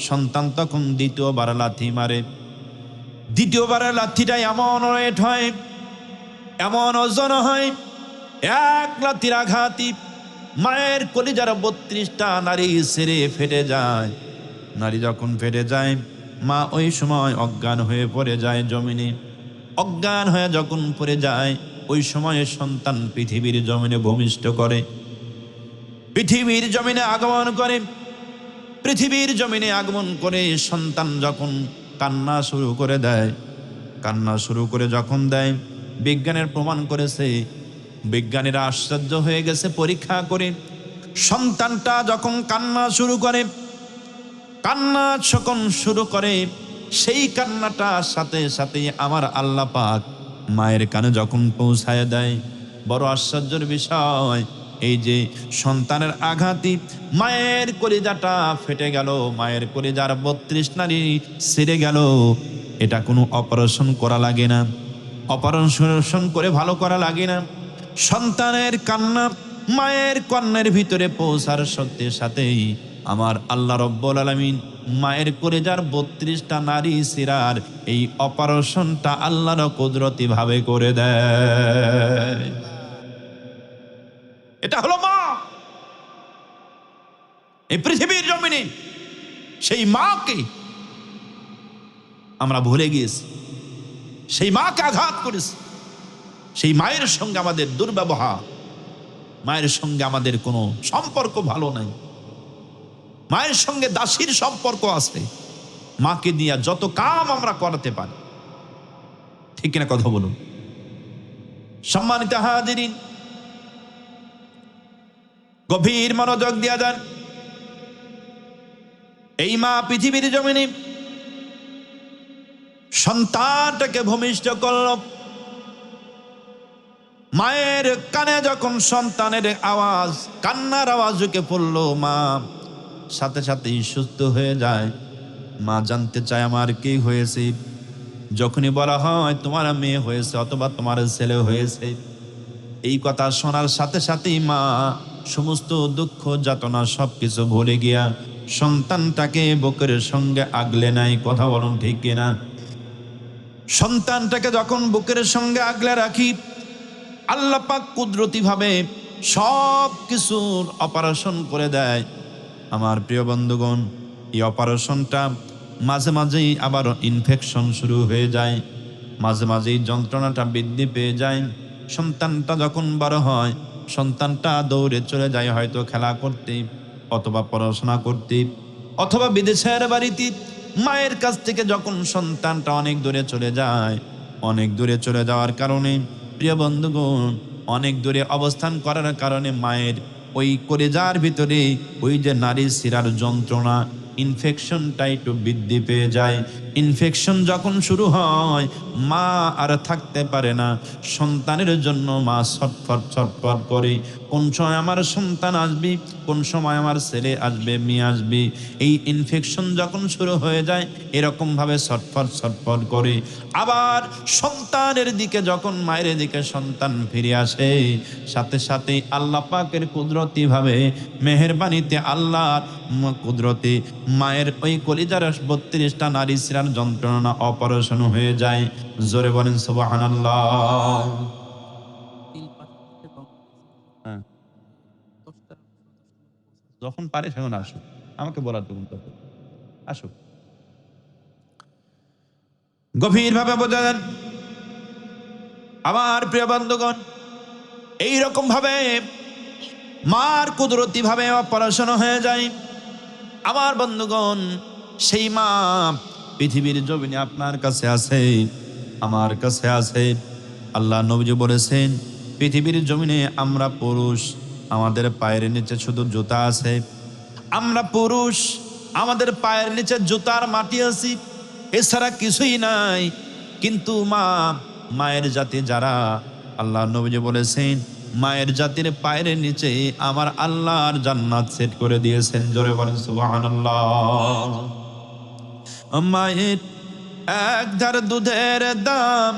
সন্তান তখন দ্বিতীয়বার লাথি মারে। দ্বিতীয়বারের লাথিটা এমন ওয়েট হয়, এমন ওজন হয়, 1 লাথির আঘাতই মায়ের কলিজার 32টা নারী ছেড়ে ফেটে যায়। নারী যখন ফেটে যায়, মা ওই সময় অজ্ঞান হয়ে পড়ে যায় জমিনে। অজ্ঞান হয়ে যখন পড়ে যায়, ওই সময়ে সন্তান পৃথিবীর জমিনে ভূমিষ্ঠ করে, পৃথিবীর জমিনে আগমন করে। পৃথিবীর জমিনে আগমন করে সন্তান যখন কান্না শুরু করে দেয়, কান্না শুরু করে যখন দেয়, বিজ্ঞানের প্রমাণ করেছে, বিজ্ঞানীরা আশ্চর্য হয়ে গেছে পরীক্ষা করে, সন্তানটা যখন কান্না শুরু করে, কান্না যখন শুরু করে, সেই কান্নাটা সাথে সাথে আমার আল্লাহ পাক মায়ের কানে যখন পৌঁছায় দেয়, বড় আশ্চর্যের বিষয়, এই যে সন্তানের আঘাতই মায়ের কলিজাটা ফেটে গেল, মায়ের কলিজার 32 নারী ছিঁড়ে গেল। এটা কোনো অপারেশন করা লাগে না, অপারেশন করে ভালো করা লাগে না। সন্তানের কান্না মায়ের কর্ণের ভিতরে পৌঁছার সাথে সাথেই আমার আল্লাহ রব্বুল আলামিন মায়ের কলিজার 32টা নারী ছিঁড়ার এই অপারেশনটা আল্লাহর কুদরতি ভাবে করে দেয়। এটা হলো মা। এই পৃথিবীর জমিনে সেই মাকে আমরা ভুলে গিয়েছি, সেই মাকে আঘাত করেছি, সেই মায়ের সঙ্গে আমাদের দুর্ব্যবহার, মায়ের সঙ্গে আমাদের কোনো সম্পর্ক ভালো নাই, মায়ের সঙ্গে দাসীর সম্পর্ক আছে। মাকে দিয়া যত কাম আমরা করাতে পারি, ঠিক কিনা কথা বলুন? সম্মানিত হাজিরিন, গভীর মনোযোগ দিয়া যান। এই মা পৃথিবীর জমিনে সন্তানটাকে ভূমিষ্ঠ করল, মায়ের কানে যখন সন্তানের আওয়াজ, কান্নার আওয়াজ ঢুকে পড়লো, মা সাথে সাথেই সুস্থ হয়ে যায়। মা জানতে চায় আমার কি হয়েছে। যখনই বলা হয় তোমার মেয়ে হয়েছে অথবা তোমার ছেলে হয়েছে, এই কথা শোনার সাথে সাথেই মা সমস্ত দুঃখ যাতনা সবকিছু ভুলে গিয়া সন্তানটাকে বুকের সঙ্গে আগলে নাই। কথা বলুন ঠিক কিনা? সন্তানটাকে যখন বুকের সঙ্গে আগলে রাখি, আল্লাহ পাক কুদরতি ভাবে সব কিছুর অপারেশন করে দেয়। আমার প্রিয় বন্ধুগণ, এই অপারেশনটা মাঝে মাঝেই আবার ইনফেকশন শুরু হয়ে যায়, মাঝে মাঝেই যন্ত্রণাটা বৃদ্ধি পেয়ে যায়। সন্তানটা যখন বড় হয়, সন্তানটা দৌড়ে চলে যায় হয়তো খেলা করতে অথবা পড়াশোনা করতে অথবা বিদেশের বাড়িতে। মায়ের কাছ থেকে যখন সন্তানটা অনেক দূরে চলে যায়, অনেক দূরে চলে যাওয়ার কারণে প্রিয় বন্ধুগণ, অনেক দূরে অবস্থান করার কারণে মায়ের ওই কলেজার ভিতরে ওই যে নারী শিরার যন্ত্রণা, ইনফেকশনটা একটু বৃদ্ধি পেয়ে যায়। ইনফেকশন যখন শুরু হয়, মা আর থাকতে পারে না। সন্তানের জন্য মা ছটফট ছটফট করে, কোন সময় আমার সন্তান আসবে, কোন সময় আমার ছেলে আসবে, মেয়ে আসবে। এই ইনফেকশন যখন শুরু হয়ে যায়, এরকম ভাবে ছটফট ছটফট করে। আবার সন্তানের দিকে যখন মায়ের দিকে সন্তান ফিরে আসে, সাথে সাথে আল্লাহ পাকের কুদরতি ভাবে মেহেরবানিতে আল্লাহর কুদরতি মায়ের ওই কলিজার ৩২টা নারী শিরার যন্ত্রণা অপারেশন হয়ে যায়। জোরে বলেন সুবহানাল্লাহ। হ্যাঁ, যখন পারে সেখন আসুক, আমাকে বলার তখন তখন আসুক। গভীর ভাবে বোঝালেন আমার প্রিয় বন্ধুগণ। এইরকম ভাবে মার কুদরতি ভাবে অপারেশন হয়ে যায়। আমার বন্ধুগণ, সেই মা পৃথিবীর জমিনে আপনার কাছে আছে, আমার কাছে আছে। আল্লাহ নবী বলেছেন, পৃথিবীর জমিনে আমরা পুরুষ, আমাদের পায়ের নিচে শুধু জুতা আছে। আমরা পুরুষ, আমাদের পায়ের নিচে জুতার মাটি আছে, এছাড়া কিছুই নাই। কিন্তু মায়ের জাতি যারা, আল্লাহ নবী বলেছেন, মায়ের জাতির পায়ের নিচে আমার আল্লাহর জান্নাত সেট করে দিয়েছেন। জোরে বলেন সুবহানাল্লাহ। মায়ের এক ধার দুধের দাম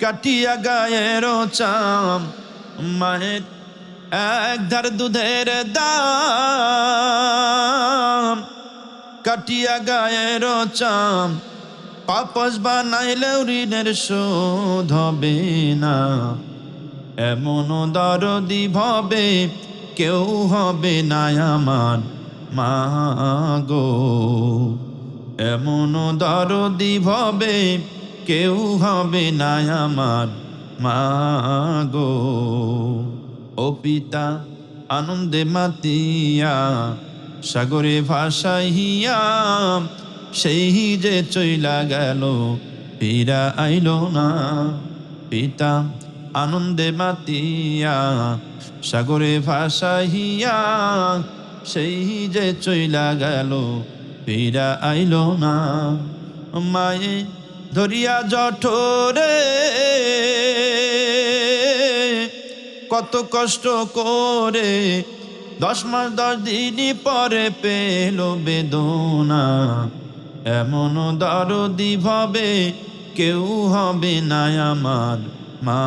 কাটিয়া গায়ের চাম, মায়ের এক ধার দুধের দাম কাটিয়া গায়ের চাম, পাপস বানাইলেও ঋণের শোধ হবে না। এমন দরদি ভবে কেউ হবে না আমার মা গো, এমন দরদি ভবে কেউ হবে না আমার মা গো। ও পিতা আনন্দে মাতিয়া সাগরে ভাসাইয়া, সেই যে চইলা গেল ফিরা আইলো না। পিতা আনন্দে মাতিয়া সাগরে ভাসাইয়া, সেই যে চইলা গেল ফিরা আইলো না। মায়ে ধরিয়া জঠরে কত কষ্ট করে 10 মাস 10 দিন পরে পেল বেদনা। এমন দরদি ভাবে কেউ হবে না আমার মা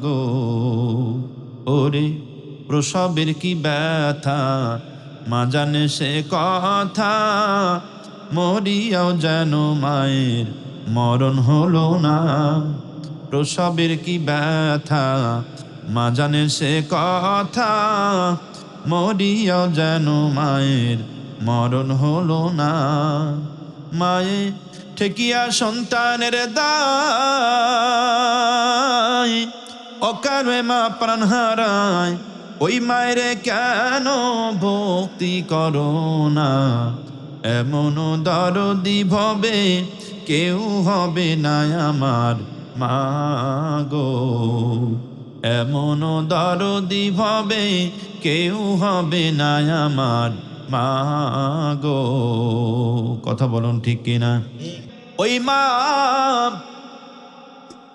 গো। ওরে প্রসবের কি ব্যথা মা জানে সে কথা, মরিয়াও যেন মায়ের মরণ হলো না। প্রসবের কি ব্যথা মা জানে সে কথা, মরিয়াও যেন মায়ের মরণ হলো না। মায়ে ঠেকিয়া সন্তানের দায়, অকারণে মা প্রাণ হারায়। ওই মায়ের কেন ভক্তি করো না? এমন দরদি ভবে কেউ হবে না আমার মা গো, এমন দরদি ভবে কেউ হবে না আমার মা গো। কথা বলুন ঠিক কিনা? ওই মা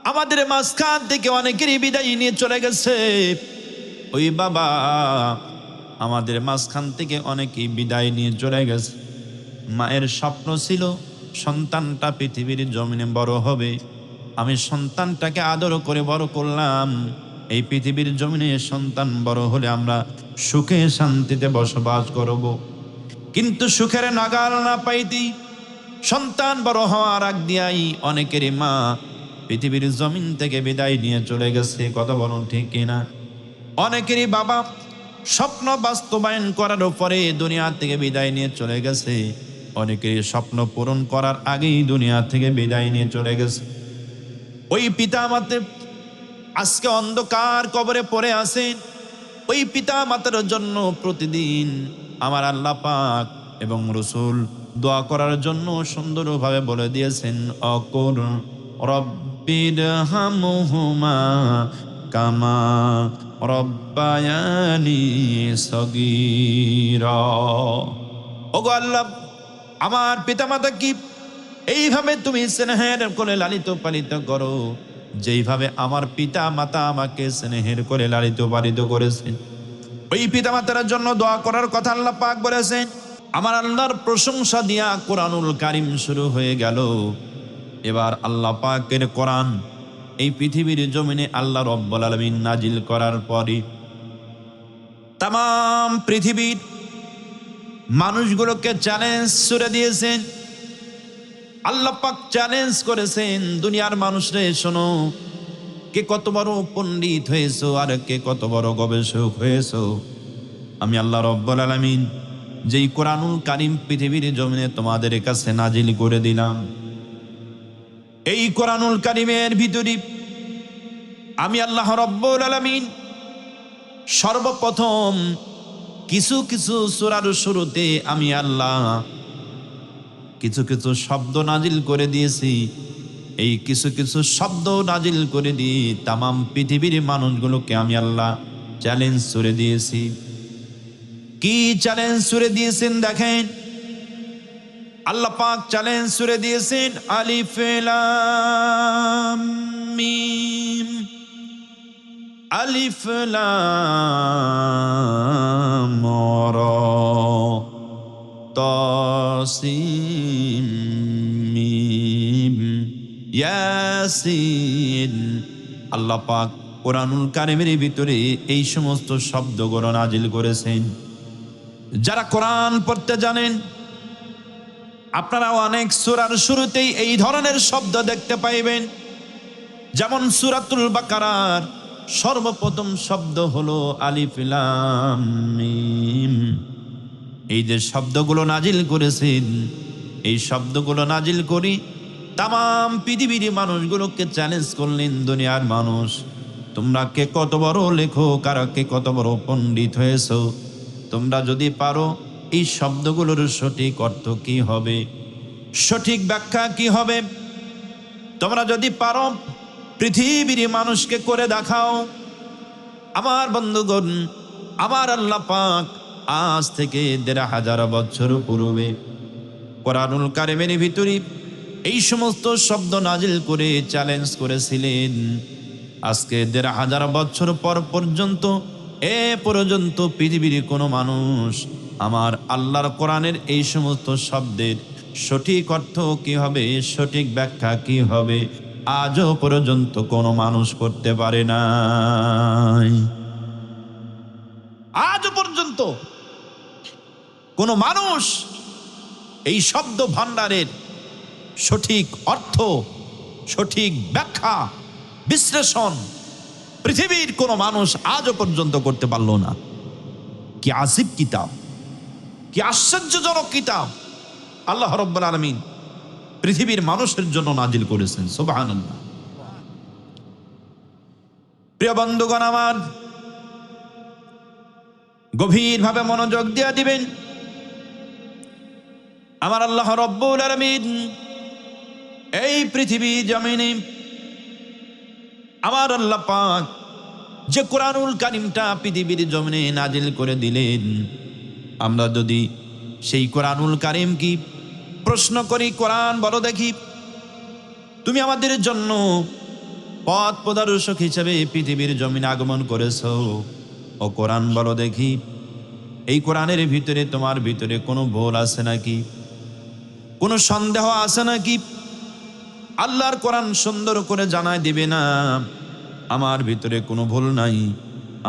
আমাদের মাঝখান থেকে অনেকেরই বিদায় নিয়ে চলে গেছে। ওই বাবা, আমাদের মাঝখান থেকে অনেকেই বিদায় নিয়ে চলে গেছে। মায়ের স্বপ্ন ছিল সন্তানটা পৃথিবীর জমিনে বড় হবে, আমি সন্তানটাকে আদর করে বড় করলাম। এই পৃথিবীর জমিনে সন্তান বড় হলে আমরা সুখে শান্তিতে বসবাস করব। কিন্তু সুখের নাগাল না পাইতেই সন্তান বড় হওয়ার আগ দিয়াই অনেকেরই মা পৃথিবীর জমিন থেকে বিদায় নিয়ে চলে গেছে। কথা বলুন ঠিক কিনা? অনেকেরই বাবা স্বপ্ন বাস্তবায়ন করার পরে দুনিয়া থেকে বিদায় নিয়ে চলে গেছে। অনেকেরই স্বপ্ন পূরণ করার আগেই দুনিয়া থেকে বিদায় নিয়ে চলে গেছে। ওই পিতা মাতা আজকে অন্ধকার কবরে পড়ে আছেন। ওই পিতা মাতার জন্য প্রতিদিন আমার আল্লাহ পাক এবং রসুল দোয়া করার জন্য সুন্দরভাবে বলে দিয়েছেন, অকুর রব্বির হামহুমা কামা রব্বায়ানি সগীরা। ওগো আল্লাহ, আমার পিতামাতা কি এইভাবে তুমি স্নেহের করে লালিত পালিত করো যেইভাবে আমার পিতা মাতা আমাকে স্নেহের করে লালিত পালিত করেছেন। ওই পিতা মাতার জন্য দোয়া করার কথা আল্লাহ পাক বলেছেন। আমার আল্লাহর প্রশংসা দিয়া কোরআনুল কারীম শুরু হয়ে গেল। এবার আল্লাহ পাকের কোরআন এই পৃথিবীর জমিনে আল্লাহ রব্বুল আলামিন নাজিল করার পরে তাম পৃথিবীর মানুষগুলোকে চ্যালেঞ্জ ছুড়ে দিয়েছেন। আল্লাহ পাক চ্যালেঞ্জ করেছেন, দুনিয়ার মানুষরে শোনো, কে কত বড় পণ্ডিত হয়েছো আর কে কত বড় গবেষক হয়েছো। আমি আল্লাহ রব্বুল আলামিন যেই কোরআনুল কারীম পৃথিবীর জমিনে তোমাদের কাছে নাজিল করে দিলাম, এই কোরআনুল কারীমের ভিতরে আমি আল্লাহ রব্বুল আলামিন সর্বপ্রথম কিছু কিছু সূরার শুরুতে আমি আল্লাহ কিছু কিছু শব্দ নাজিল করে দিয়েছি। এই কিছু কিছু শব্দ নাজিল করে দিয়ে তামাম পৃথিবীর মানুষগুলোকে আমি আল্লাহ চ্যালেঞ্জ ছুড়ে দিয়েছি। কি চ্যালেঞ্জ ছুড়ে দিয়েছেন দেখেন। আল্লাহ পাক চ্যালেঞ্জ ছুড়ে দিয়েছেন, আলিফ লাম মিম, আলিফ লাম রা, তাসিম মিম ইয়াসিন। আল্লাহ পাক কোরআনুল কারীমের ভিতরে এই সমস্ত শব্দগুলো নাজিল করেছেন। যারা কোরআন পড়তে জানেন আপনারা অনেক সূরার শুরুতেই এই ধরনের শব্দ দেখতে পাইবেন। যেমন সূরাতুল বাকারার সর্বপ্রথম শব্দ হলো আলিফ লাম মিম। এই যে শব্দগুলো নাজিল করেছেন, এই শব্দগুলো নাজিল করি তামাম পৃথিবীর মানুষগুলোকে চ্যালেঞ্জ করলেন, দুনিয়ার মানুষ তোমরা কে কত বড় লেখক আর কে কত বড় পণ্ডিত হয়েছো, তোমরা যদি পারো এই শব্দগুলোর সঠিক অর্থ কি হবে, সঠিক ব্যাখ্যা কি হবে, তোমরা যদি পারো পৃথিবীর মানুষকে করে দেখাও। আমার বন্ধুগণ, আমার আল্লাহ পাক আজ থেকে ১৫০০ বছর পূর্বে কোরআনুল কারীমের ভিতরে এই সমস্ত শব্দ নাজিল করে চ্যালেঞ্জ করেছিলেন। আজকে ১৫০০ বছর পর পর্যন্ত পর্যন্ত পৃথিবীর কোনো মানুষ আমার আল্লাহর কোরআনের এই সমস্ত শব্দের সঠিক অর্থ কি হবে, সঠিক ব্যাখ্যা কি হবে, আজও পর্যন্ত কোনো মানুষ করতে পারে নাই। আজও পর্যন্ত কোনো মানুষ এই শব্দ ভান্ডারের সঠিক অর্থ, সঠিক ব্যাখ্যা, বিশ্লেষণ পৃথিবীর কোনো মানুষ আজও পর্যন্ত করতে পারল না। কি আজীব কিতাব, কি আশ্চর্যজনক কিতাব আল্লাহ রাব্বুল আলামিন পৃথিবীর মানুষের জন্য নাজিল করেছেন। সুবহানাল্লাহ। প্রিয় বন্ধুগণ, আমার গভীরভাবে মনোযোগ দিয়ে দিবেন। আমার আল্লাহ রাব্বুল আলামিন এই পৃথিবী জমিনে আমার আল্লাহ পাক যে কোরআনুল কারীমটা পৃথিবীর জমিনে নাজিল করে দিলেন, আমরা যদি সেই কোরআনুল কারীম কি প্রশ্ন করি, কোরআন বলো দেখি তুমি আমাদের জন্য পথ প্রদর্শক হিসেবে পৃথিবীর জমিনে আগমন করেছো। ও কোরআন বলো দেখি, এই কোরআনের ভিতরে তোমার ভিতরে কোনো ভুল আছে নাকি, কোনো সন্দেহ আছে নাকি? আল্লাহর কোরআন সুন্দর করে জানায় দিবে না, আমার ভিতরে কোনো ভুল নাই,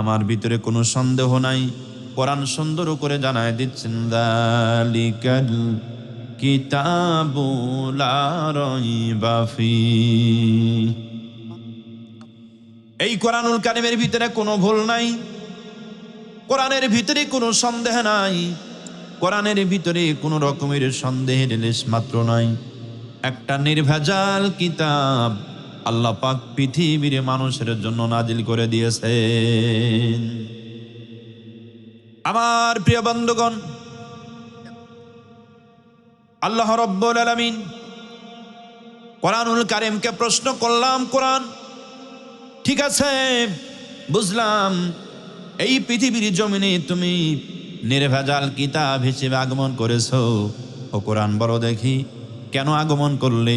আমার ভিতরে কোনো সন্দেহ নাই। কোরআন সুন্দর করে জানায় দিচ্ছেন, যালিকাল কিতাবু লা রাইবা ফীহ। এই কোরআনুল কারীমের ভিতরে কোনো ভুল নাই, কোরআনের ভিতরে কোনো সন্দেহ নাই, কোরআনের ভিতরে কোনো রকমের সন্দেহের লেশ মাত্র নাই। একটা নির্ভেজাল কিতাব আল্লাহ পাক পৃথিবীর মানুষের জন্য নাজিল করে দিয়েছেন। আমার প্রিয় বন্ধুগণ, আল্লাহ রাব্বুল আলামিন কোরআনুল কারীমকে প্রশ্ন করলাম, কোরআন ঠিক আছে বুঝলাম, এই পৃথিবীর জমিনে তুমি নির্ভেজাল কিতাব হিসেবে আগমন করেছো। ও কোরআন বলো দেখি, কেন আগমন করলে,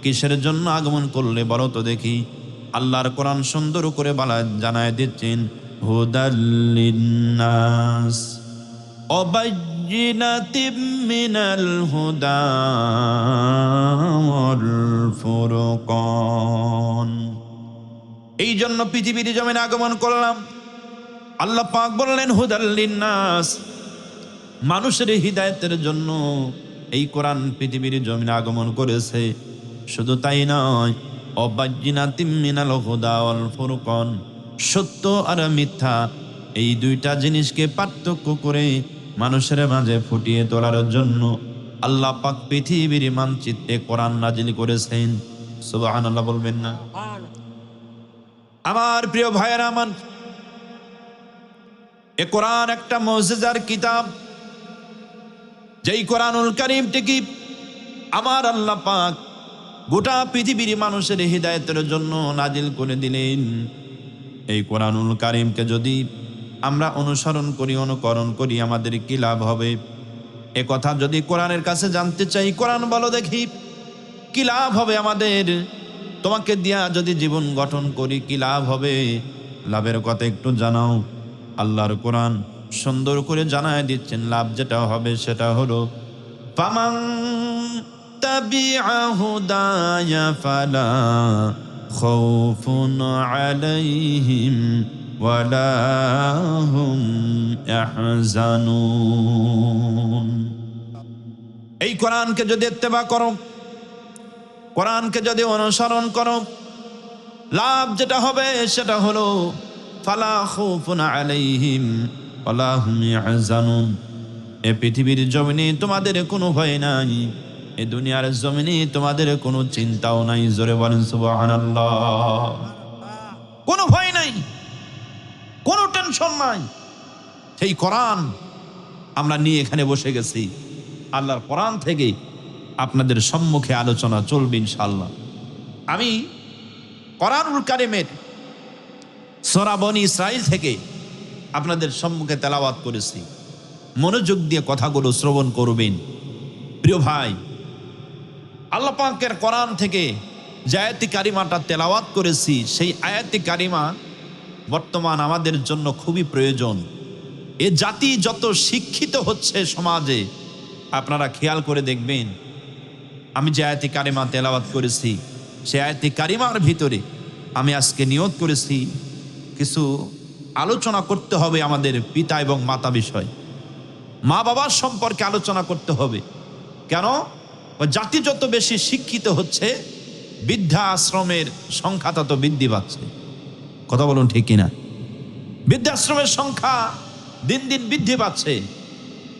কিসের জন্য আগমন করলে বলো তো দেখি। আল্লাহর কোরআন সুন্দর করে জানায় দিচ্ছেন, হুদাল লিন্নাস ওয়া বাইয়িনাতিম মিনাল হুদা ওয়াল ফুরকান। এই জন্য পৃথিবীর জমিনে আগমন করলাম। আল্লাহ পাক বললেন, হুদাল লিন্নাস, মানুষের হিদায়াতের জন্য এই কোরআন পৃথিবীর জমিনে আগমন করেছে। শুধু তাই নয়, অবাজ্জিনাতিম মিনাল হুদা ওয়াল ফুরকান, সত্য আর মিথ্যা এই দুইটা জিনিসকে পার্থক্য করে মানুষের মাঝে ফুটিয়ে তোলার জন্য আল্লাহ পাক পৃথিবীর মানচিত্রে কোরআন নাজিল করেছেন। সুবহানাল্লাহ বলবেন না? আমার প্রিয় ভাইয়েরা, আমার এ কোরআন একটা মুজিজার কিতাব, যেই কোরআনুল কারীমটি আমার আল্লাহ পাক গোটা পৃথিবীর মানুষের হিদায়াতের জন্য নাজিল করে দিলেন। এই কোরআনুল কারীমকে যদি আমরা অনুসরণ করি, অনুকরণ করি, আমাদের কি লাভ হবে? এ কথা যদি কোরআনের কাছে জানতে চাই, কোরআন বলো দেখি কি লাভ হবে আমাদের? তোমাকে দিয়া যদি জীবন গঠন করি কি লাভ হবে? লাভের কথা একটু জানাও। আল্লাহর কোরআন সুন্দর করে জানায় দিচ্ছেন, লাভ যেটা হবে সেটা হলো, ফামান তাবিআ হুদায়া ফালা খাউফুন আলাইহিম ওয়ালা হুম ইয়াহজানুন। এই কোরআনকে যদি ইত্তেবা করো, কোরআনকে যদি অনুসরণ করো, লাভ যেটা হবে সেটা হলো, ফালা খাউফুন আলাইহিম ওয়ালা হুম ইয়াহজানুন। এ পৃথিবীর জমিনে তোমাদের কোনো ভয় নাই, এ দুনিয়ার জমিনে তোমাদের কোনো চিন্তাও নাই। জোরে বলেন সুবহানাল্লাহ। কোনো ভয় নাই, কোনো টেনশন নাই। সেই কোরআন আমরা নিয়ে এখানে বসে গেছি। আল্লাহর কোরআন থেকে আপনাদের সম্মুখে আলোচনা চলবে ইনশাআল্লাহ। আমি কোরআনুল কারীমের সূরা বনী ইসরাঈল থেকে আপনাদের সম্মুখে তেলাওয়াত করেছি। মনোযোগ দিয়ে কথাগুলো শ্রবণ করবেন। প্রিয় ভাই, আল্লাহ পাকের কোরআন থেকে যে আয়াতি কারিমাটা তেলাওয়াত করেছি, সেই আয়াতি কারিমা বর্তমান আমাদের জন্য খুবই প্রয়োজন। এ জাতি যত শিক্ষিত হচ্ছে সমাজে, আপনারা খেয়াল করে দেখবেন, আমি যে আয়াতি কারিমা তেলাওয়াত করেছি, সেই আয়াতি কারিমার ভিতরে আমি আজকে নিয়ত করেছি কিছু আলোচনা করতে হবে আমাদের পিতা এবং মাতা বিষয়, মা বাবার সম্পর্কে আলোচনা করতে হবে। কেন? জাতি যত বেশি শিক্ষিত হচ্ছে, বৃদ্ধা আশ্রমের সংখ্যা তত বৃদ্ধি পাচ্ছে। কথা বলুন ঠিক কিনা? বৃদ্ধাশ্রমের সংখ্যা দিন দিন বৃদ্ধি পাচ্ছে।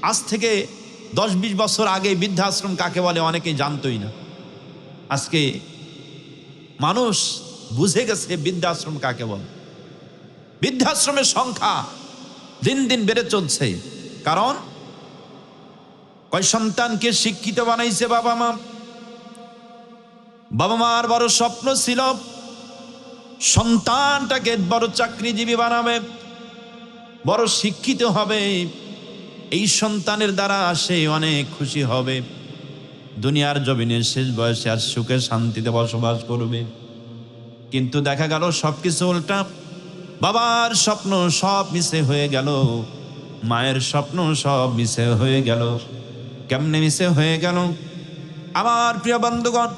আজ থেকে 10-20 বছর আগে বৃদ্ধাশ্রম কাকে বলে অনেকেই জানতই না। আজকে মানুষ বুঝে গেছে বৃদ্ধাশ্রম কাকে বলে। বৃদ্ধাশ্রমের সংখ্যা দিন দিন বেড়ে চলছে। কারণ কয় সন্তানকে শিক্ষিত বানাইছে বাবা মা। বাবা মার বড় স্বপ্ন ছিল সন্তানটাকে বড় চাকরিজীবী বানাবে, বড় শিক্ষিত হবে, এই সন্তানের দ্বারা সে অনেক খুশি হবে, দুনিয়ার জমিনের শেষ বয়সে আর সুখে শান্তিতে বসবাস করবে। কিন্তু দেখা গেল সবকিছু উল্টা। বাবার স্বপ্ন সব মিছে হয়ে গেল, মায়ের স্বপ্ন সব মিছে হয়ে গেল। কেমনে মিছে হয়ে গেল? আমার প্রিয় বন্ধুগণ,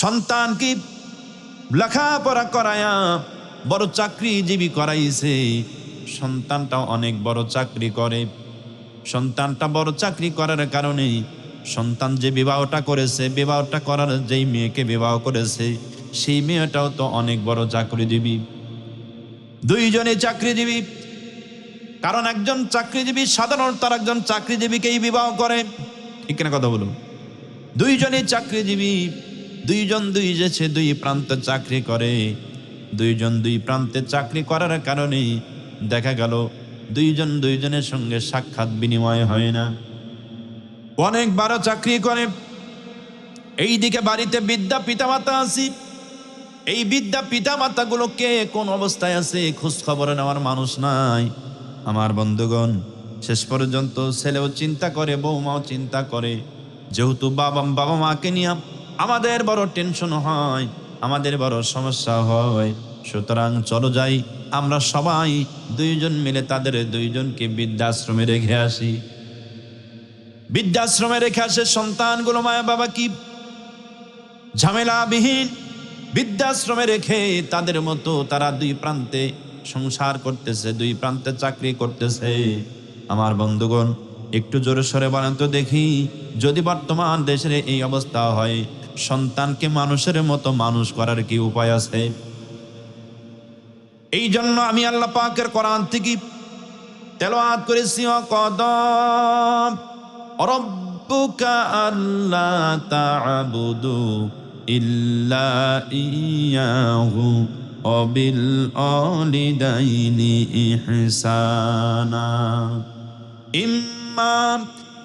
সন্তান কি লেখাপড়া করায়া বড় চাকরিজীবী করাইছে, সন্তানটা অনেক বড় চাকরি করে। সন্তানটা বড় চাকরি করার কারণে সন্তান যে বিবাহটা করেছে, বিবাহটা করার যেই মেয়েকে বিবাহ করেছে, সেই মেয়েটাও তো অনেক বড় চাকরিজীবী। দুইজনে চাকরিজীবী। কারণ একজন চাকরিজীবী সাধারণত আর একজন চাকরিজীবীকেই বিবাহ করে, ঠিক না কথা বলুন? দুইজনই চাকরিজীবী, দুইজন দুই প্রান্তে চাকরি করে। দুইজন দুই প্রান্তে চাকরি করার কারণে দেখা গেল দুইজন দুইজনের সঙ্গে সাক্ষাৎ বিনিময় হয় না। অনেক বড় চাকরি করে, এইদিকে বাড়িতে বৃদ্ধা পিতামাতা আছে। এই বৃদ্ধা পিতামাতাগুলোকে কোন অবস্থায় আছে খোঁজ খবর নেওয়ার মানুষ নাই। আমার বন্ধুগণ, শেষ পর্যন্ত ছেলেও চিন্তা করে, বৌমাও চিন্তা করে, যেহেতু বাবা মাকে নিয়ে আমাদের বড় টেনশন হয়, আমাদের বড় সমস্যা হয়, সুতরাং চলো যাই আমরা সবাই দুইজন মিলে তাদের দুইজনকে বৃদ্ধাশ্রমে রেখে আসি। বৃদ্ধাশ্রমে রেখে আসে সন্তানগুলো মায়া বাবা কি ঝামেলাবিহীন বৃদ্ধাশ্রমে রেখে তাদের মতো তারা দুই প্রান্তে সংসার করতেছে, দুই প্রান্তে চাকরি করতেছে। আমার বন্ধুগণ, একটু জোরে সরে বলেন তো দেখি, যদি বর্তমান দেশের এই অবস্থা হয়, সন্তানকে মানুষের মতো মানুষ করার কি উপায় আছে? এই জন্য আমি আল্লাহ পাকের কোরআন থেকে তেলাওয়াত করেছি, কদম রব্বুকা আল্লা তা'বুদু ইল্লা ইয়াহু ওয়া বিল ওয়ালিদাইনি ইহসানা ইম্মা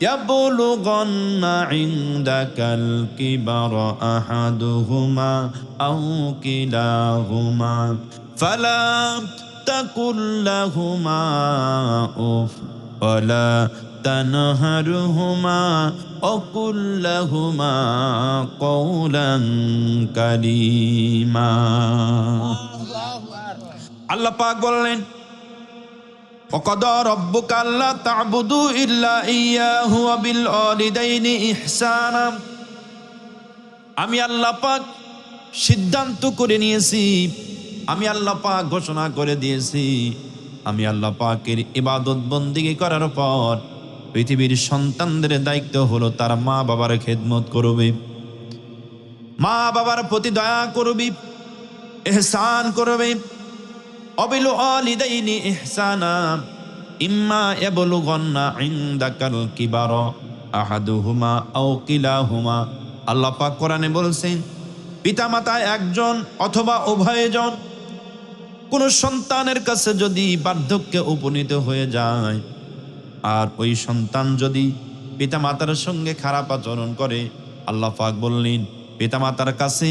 ইয়াবলুগান্না ইনদাকাল কিবারা আহাদুহুমা আও কিলাহুমা ফালা তাকুল লাহুমা উফ ওয়ালা তানহারহুমা ওয়াকুল লাহুমা কওলান কারীমা। আল্লাহ পাক বললেন, ওয়াকাদা রাব্বুকা আল্লা তা'বুদু ইল্লা ইয়াহু ওয়া বিল ওয়ালিদাইনি ইহসানা। আমি আল্লাহ পাক সিদ্ধান্ত করে নিয়েছি, আমি আল্লাহ পাক ঘোষণা করে দিয়েছি, আমি আল্লাহ পাকের ইবাদত বন্দেগী করার পর পৃথিবীর সন্তানদের দায়িত্ব হলো তার মা বাবার খেদমত করবে, মা বাবার প্রতি দয়া করবে, ইহসান করবে। অবিল ওয়ালিদাইনি ইহসানা ইম্মা ইয়াবলুগান্না ইনদাকাল কিবারা আহাদুহুমা আও কিলাহুমা। আল্লাহ পাক কোরআনে বলছেন, পিতামাতা একজন অথবা উভয়জন কোন সন্তানের কাছে যদি বার্ধক্যে উপনীত হয়ে যায়, আর ওই সন্তান যদি পিতামাতার সঙ্গে খারাপ আচরণ করে, আল্লাহ পাক বললেন, পিতামাতার কাছে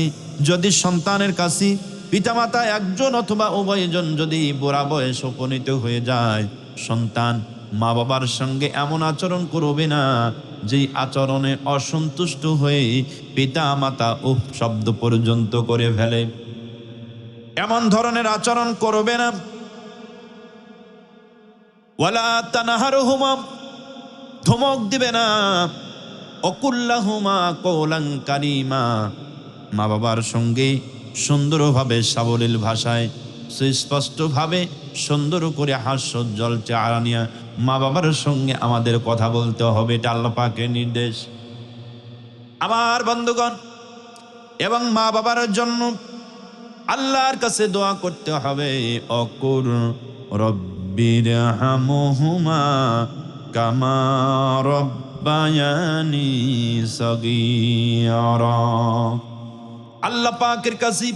যদি সন্তানের কাছে পিতামাতা একজন অথবা উভয়জন যদি বুড়া বয়স উপনীত হয়ে যায়, সন্তান মা বাবার সঙ্গে এমন আচরণ করবে না যেই আচরণে অসন্তুষ্ট হয়ে পিতা মাতা উফ শব্দ পর্যন্ত করে ফেলে, এমন ধরনের আচরণ করবে না। ওয়ালা তানহারহুমা, ধমক দিবে না। ওয়াকুল্লাহুমা কওলান কারীমা, মা বাবার সঙ্গে সুন্দরভাবে সাবলীল ভাষায় সুস্পষ্টভাবে সুন্দর করে হাস্যোজ্জ্বল চেহারা নিয়ে মা বাবার সঙ্গে আমাদের কথা বলতে হবে, এটা আল্লাহ পাকের নির্দেশ। আমার বন্ধুগণ, এবং মা বাবার জন্য আল্লাহর কাছে দোয়া করতে হবে, অকুর রব্বিরহামহুমা কামা রব্বায়ানি সগীরা। আল্লাহ পাকের কাছে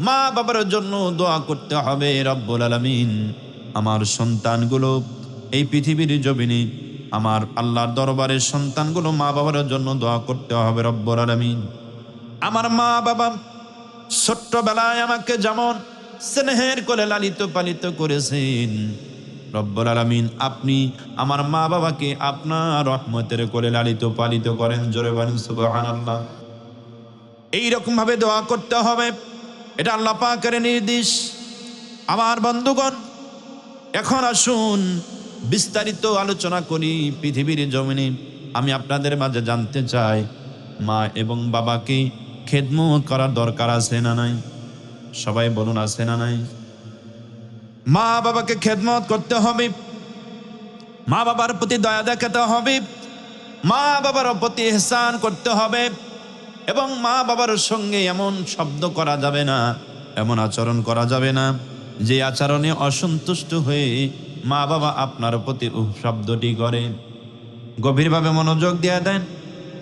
মা বাবার জন্য দোয়া করতে হবে, রব্বুল আলামিন আমার সন্তানগুলো এই পৃথিবীর জমিনে, আমার আল্লাহর দরবারের সন্তানগুলো মা বাবার জন্য দোয়া করতে হবে, রব্বুল আলামিন আমার মা বাবা ছোট্টবেলায় আমাকে যেমন স্নেহের কোলে লালিত পালিত করেছেন, রব্বুল আলামিন আপনি আমার মা বাবাকে আপনার রহমতের কোলে লালিত পালিত করেন। জোরে বলেন সুবহানাল্লাহ। এইরকম ভাবে দোয়া করতে হবে। এটা আল্লাহ পাকের নির্দেশ। আমার বন্ধুগণ, এখন আসুন বিস্তারিত আলোচনা করি পৃথিবীর জমিনে। আমি আপনাদের মাঝে জানতে চাই, মা এবং বাবাকে খেদমত করার দরকার আছে না নাই? সবাই বলুন, আছে না নাই? মা বাবাকে খেদমত করতে হবে, মা বাবার প্রতি দয়া দেখাতে হবে, মা বাবার প্রতি ইহসান করতে হবে, এবং মা বাবার সঙ্গে এমন শব্দ করা যাবে না, এমন আচরণ করা যাবে না যে আচরণে অসন্তুষ্ট হয়ে মা বাবা আপনার প্রতি শব্দটি করে। গভীরভাবে মনোযোগ দিয়ে দেন।